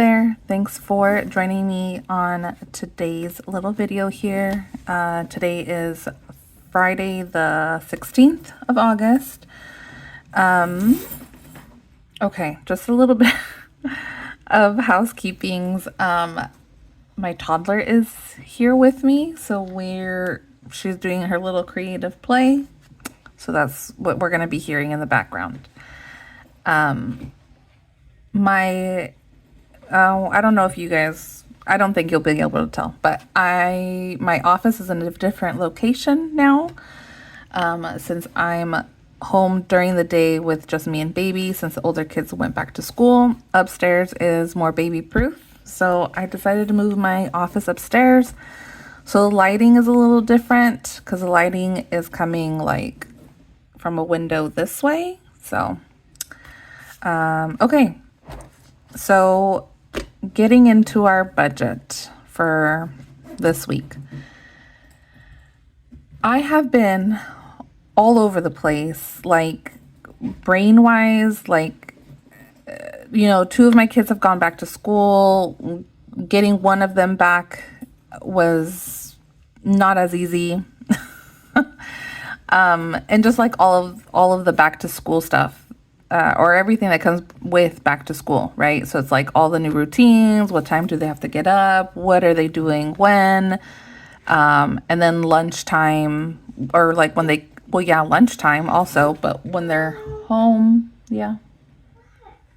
There, thanks for joining me on today's little video here. Today is Friday the 16th of August. Okay, just a little bit of housekeepings. My toddler is here with me, so she's doing her little creative play. So that's what we're going to be hearing in the background. I don't know if you guys, I don't think you'll be able to tell, but my office is in a different location now, since I'm home during the day with just me and baby, since the older kids went back to school. Upstairs is more baby proof, so I decided to move my office upstairs. So the lighting is a little different because the lighting is coming like from a window this way. So, okay. So getting into our budget for this week. I have been all over the place, like brain-wise, like, two of my kids have gone back to school. Getting one of them back was not as easy. And just like all of the back to school stuff, or everything that comes with back to school, right? So it's like all the new routines, what time do they have to get up, what are they doing when, and then lunchtime, or like when lunchtime also, but when they're home, yeah.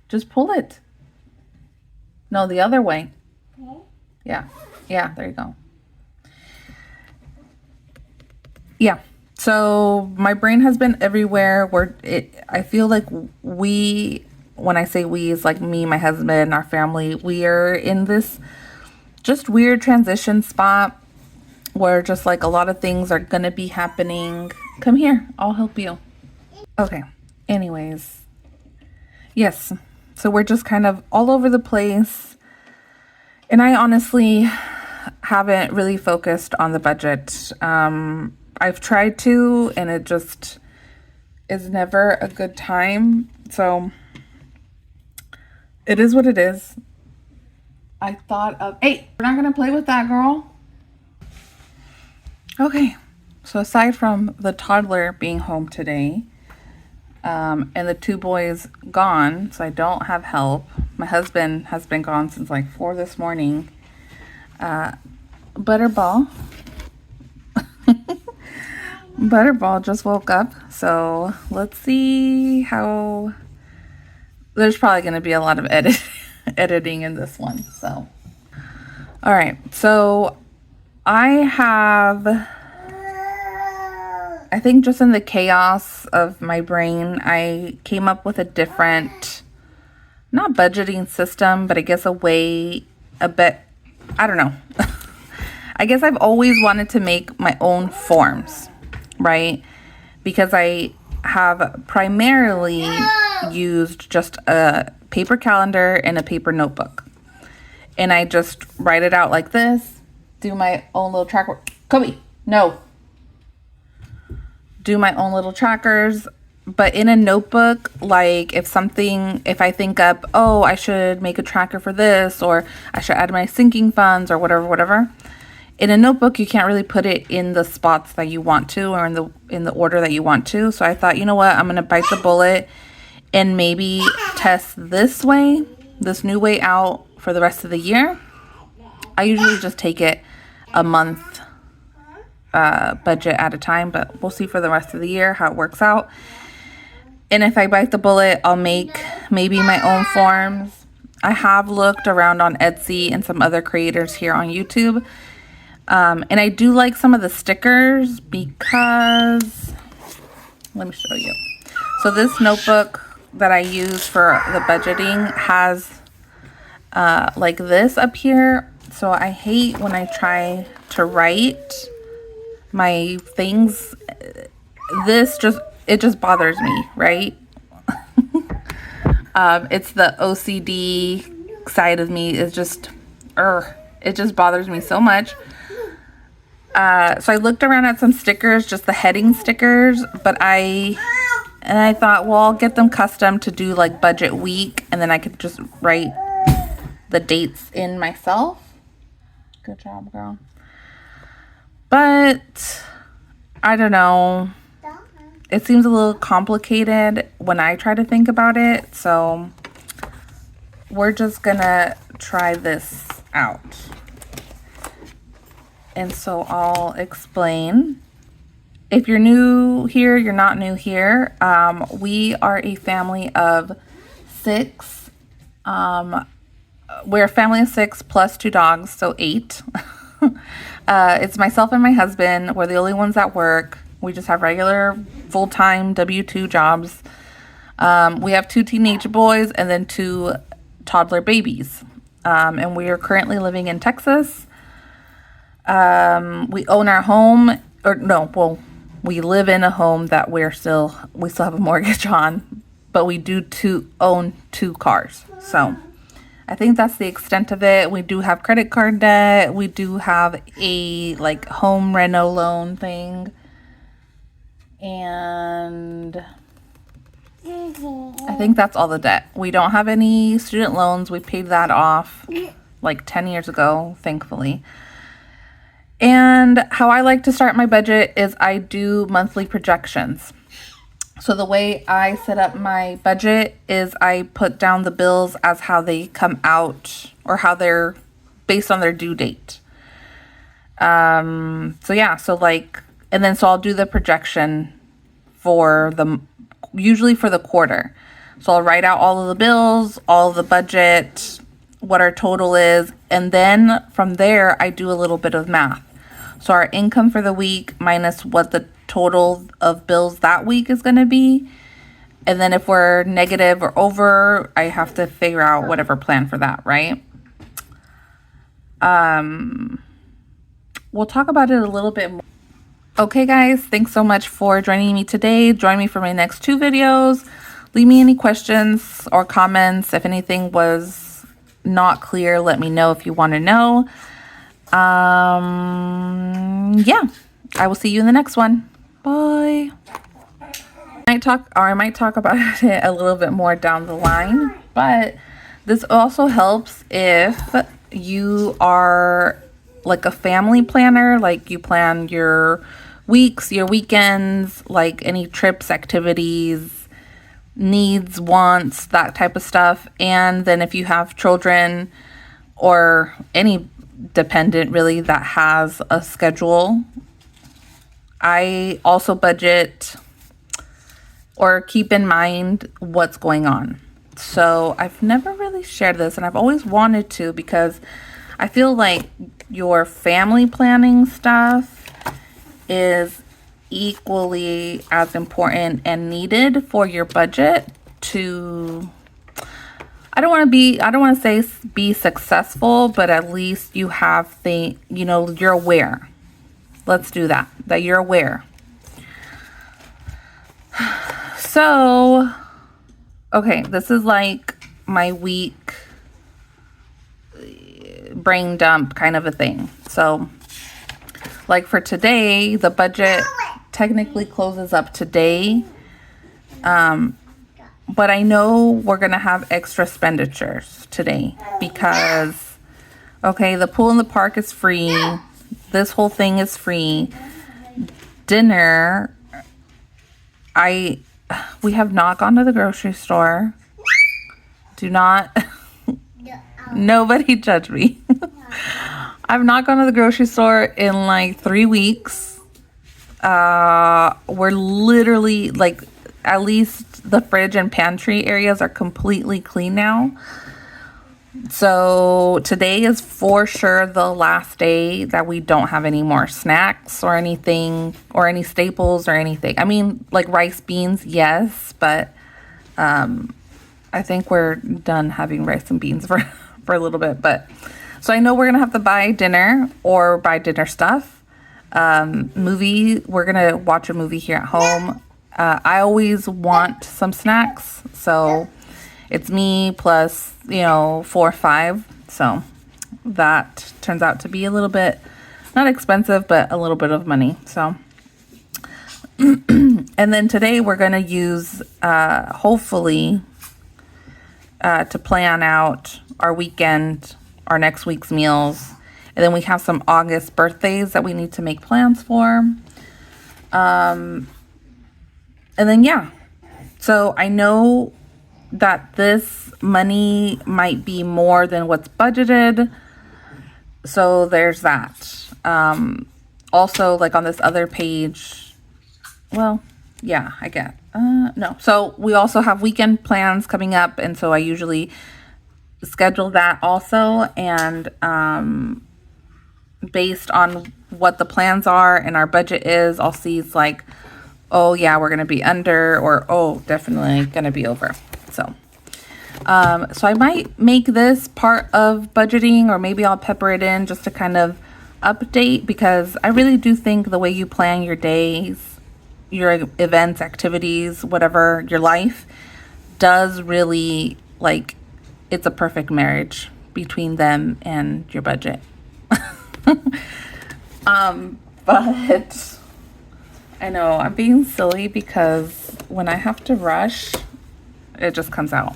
Just pull it. No, the other way. Yeah, there you go. Yeah. So my brain has been everywhere. I feel like when I say we, is like me, my husband, our family, we are in this just weird transition spot where just like a lot of things are going to be happening. Come here, I'll help you. Okay. Anyways. Yes. So we're just kind of all over the place. And I honestly haven't really focused on the budget. I've tried to, and it just is never a good time. So it is what it is. I thought of, hey, we're not going to play with that, girl. Okay. So aside from the toddler being home today, and the two boys gone, so I don't have help. My husband has been gone since like 4 this morning. Butterball just woke up, so let's see how. There's probably going to be a lot of editing in this one. So, all right. So I think just in the chaos of my brain, I came up with a different, not budgeting system, but I guess a bit, I don't know. I guess I've always wanted to make my own forms, right? Because I have primarily used just a paper calendar and a paper notebook. And I just write it out like this, do my own little tracker. Kobe, no. Do my own little trackers, but in a notebook, like if I think up, oh, I should make a tracker for this, or I should add my sinking funds or whatever. In a notebook, you can't really put it in the spots that you want to, or in the order that you want to. So I thought, you know what, I'm going to bite the bullet and maybe test this new way out for the rest of the year. I usually just take it a month budget at a time, but we'll see for the rest of the year how it works out. And if I bite the bullet, I'll make maybe my own forms. I have looked around on Etsy and some other creators here on YouTube. And I do like some of the stickers because, let me show you. So this notebook that I use for the budgeting has like this up here. So I hate when I try to write my things. It just bothers me, right? It's the OCD side of me. It just bothers me so much. So I looked around at some stickers, just the heading stickers, but I thought, well, I'll get them custom to do like budget week, and then I could just write the dates in myself. Good job, girl. But I don't know. It seems a little complicated when I try to think about it. So we're just gonna try this out. And so I'll explain. If you're new here, you're not new here. We are a family of 6. We're a family of 6 plus 2 dogs, so 8. It's myself and my husband. We're the only ones that work. We just have regular full-time W-2 jobs. We have 2 teenage boys and then 2 toddler babies. And we are currently living in Texas. We own our home, or no, well, we live in a home that we still have a mortgage on, but we do own 2 cars. So I think that's the extent of it. We do have credit card debt. We do have a like home reno loan thing. And I think that's all the debt. We don't have any student loans. We paid that off like 10 years ago, thankfully. And how I like to start my budget is I do monthly projections. So the way I set up my budget is I put down the bills as how they come out or how they're based on their due date. So yeah, so I'll do the projection usually for the quarter. So I'll write out all of the bills, all of the budget, what our total is, and then from there I do a little bit of math. So our income for the week minus what the total of bills that week is going to be. And then if we're negative or over, I have to figure out whatever plan for that, right? We'll talk about it a little bit more. Okay, guys, thanks so much for joining me today. Join me for my next 2 videos. Leave me any questions or comments. If anything was not clear, let me know if you want to know. Yeah, I will see you in the next one. Bye. I might talk about it a little bit more down the line, but this also helps if you are like a family planner, like you plan your weeks, your weekends, like any trips, activities, needs, wants, that type of stuff. And then if you have children or any dependent really that has a schedule, I also budget or keep in mind what's going on. So I've never really shared this, and I've always wanted to, because I feel like your family planning stuff is equally as important and needed for your budget to, I don't want to say be successful, but at least you have you're aware. Let's do that you're aware. So, okay, this is like my week brain dump kind of a thing. So, like for today, the budget technically closes up today. But I know we're going to have extra expenditures today because, okay, the pool in the park is free. This whole thing is free. Dinner, we have not gone to the grocery store. Do not, nobody judge me. I've not gone to the grocery store in like 3 weeks. We're literally like, at least the fridge and pantry areas are completely clean now. So today is for sure the last day that we don't have any more snacks or anything, or any staples or anything. I mean, like rice, beans, yes, but I think we're done having rice and beans for a little bit. But so I know we're gonna have to buy dinner or buy dinner stuff. We're gonna watch a movie here at home. I always want some snacks, so it's me plus 4 or 5, so that turns out to be a little bit not expensive, but a little bit of money. So and then today we're gonna use hopefully to plan out our weekend, our next week's meals. And then we have some August birthdays that we need to make plans for. And then, yeah. So I know that this money might be more than what's budgeted. So there's that. Also, like on this other page, well, yeah, I get. No. So we also have weekend plans coming up. And so I usually schedule that also. And, based on what the plans are and our budget is, I'll see it's like, oh yeah, we're gonna be under, or oh, definitely gonna be over. So I might make this part of budgeting, or maybe I'll pepper it in just to kind of update, because I really do think the way you plan your days, your events, activities, whatever, your life, does really, like, it's a perfect marriage between them and your budget. But I know I'm being silly because when I have to rush, it just comes out.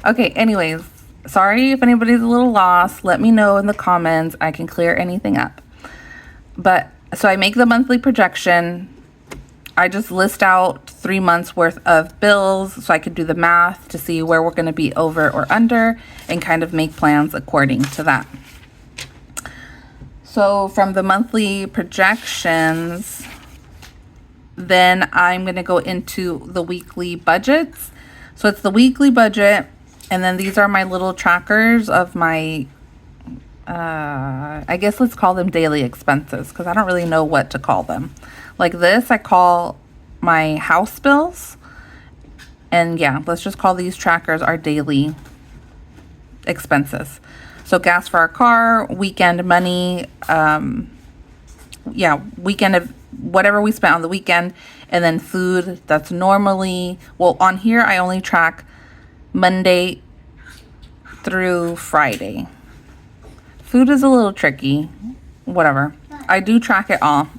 Okay, anyways, sorry if anybody's a little lost. Let me know in the comments. I can clear anything up. But so I make the monthly projection. I just list out 3 months worth of bills so I could do the math to see where we're going to be over or under and kind of make plans according to that. So from the monthly projections, then I'm going to go into the weekly budgets. So it's the weekly budget, and then these are my little trackers of my, I guess let's call them daily expenses, because I don't really know what to call them. Like this, I call my house bills. And yeah, let's just call these trackers our daily expenses. So gas for our car, weekend money, weekend of whatever we spent on the weekend, and then food that's normally, well, on here I only track Monday through Friday. Food is a little tricky, whatever. I do track it all.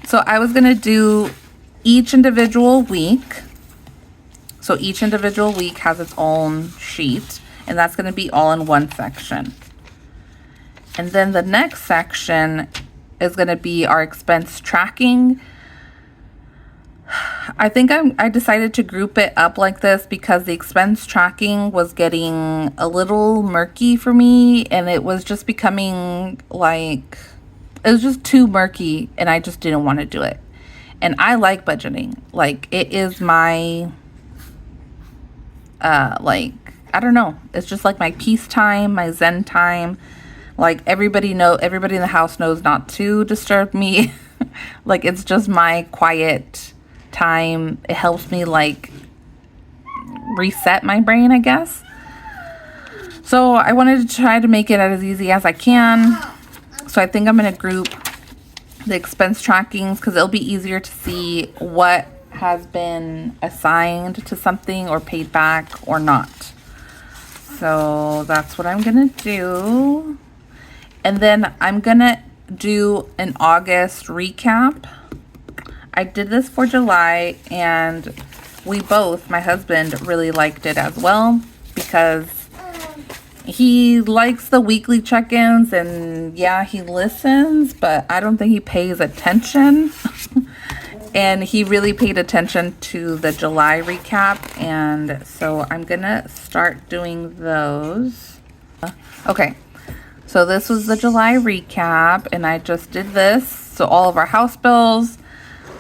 So I was gonna do each individual week. So each individual week has its own sheet, and that's going to be all in one section. And then the next section is going to be our expense tracking. I think I decided to group it up like this because the expense tracking was getting a little murky for me, and it was just becoming like, it was just too murky, and I just didn't want to do it. And I like budgeting. Like, it is my, I don't know. It's just like my peace time, my zen time. Like everybody in the house knows not to disturb me. Like it's just my quiet time. It helps me like reset my brain, I guess. So I wanted to try to make it as easy as I can. So I think I'm going to group the expense trackings because it'll be easier to see what has been assigned to something or paid back or not. So that's what I'm gonna do. And then I'm gonna do an August recap. I did this for July, and we both, my husband, really liked it as well because he likes the weekly check-ins, and yeah, he listens, but I don't think he pays attention. And he really paid attention to the July recap, and so I'm gonna start doing those. Okay, so this was the July recap, and I just did this. So all of our house bills,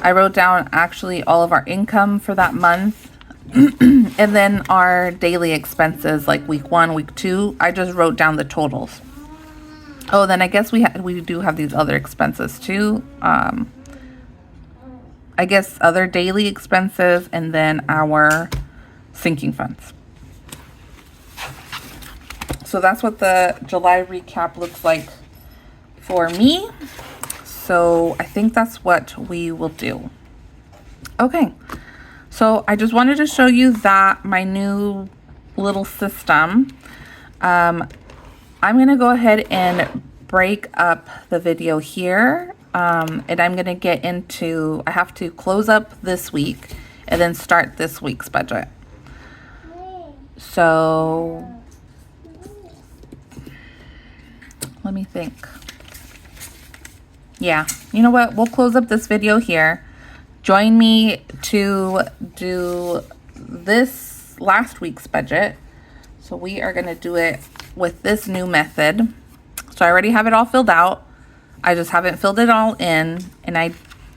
I wrote down actually all of our income for that month, and then our daily expenses, like week 1, week 2, I just wrote down the totals. Oh, then I guess we do have these other expenses too. I guess other daily expenses, and then our sinking funds. So that's what the July recap looks like for me. So I think that's what we will do. Okay, so I just wanted to show you that my new little system. I'm gonna go ahead and break up the video here. And I'm going to get into, I have to close up this week and then start this week's budget. So let me think. Yeah, you know what? We'll close up this video here. Join me to do this last week's budget. So we are going to do it with this new method. So I already have it all filled out. I just haven't filled it all in, and I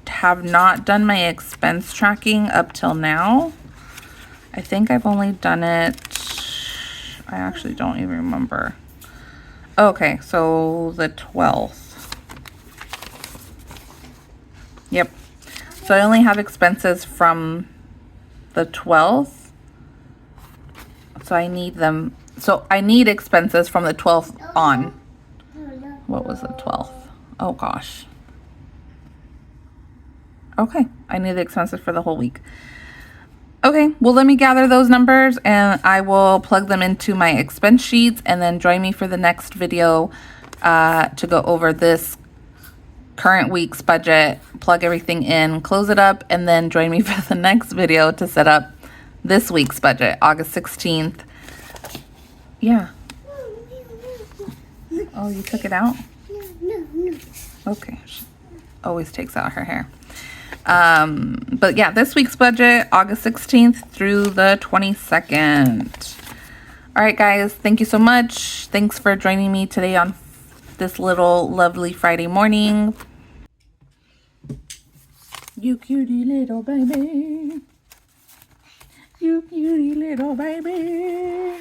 have not done my expense tracking up till now. I think I've only done it, I actually don't even remember. Okay, so the 12th. Yep. So I only have expenses from the 12th. So I need them. So I need expenses from the 12th on. What was the 12th? Oh gosh. Okay, I need the expenses for the whole week. Okay, well, let me gather those numbers and I will plug them into my expense sheets, and then join me for the next video to go over this current week's budget, plug everything in, close it up, and then join me for the next video to set up this week's budget, August 16th. Yeah. Oh, you took it out? Okay. She always takes out her hair. But yeah, this week's budget, August 16th through the 22nd. All right, guys, thank you so much. Thanks for joining me today on this little lovely Friday morning. You cutie little baby. You cutie little baby.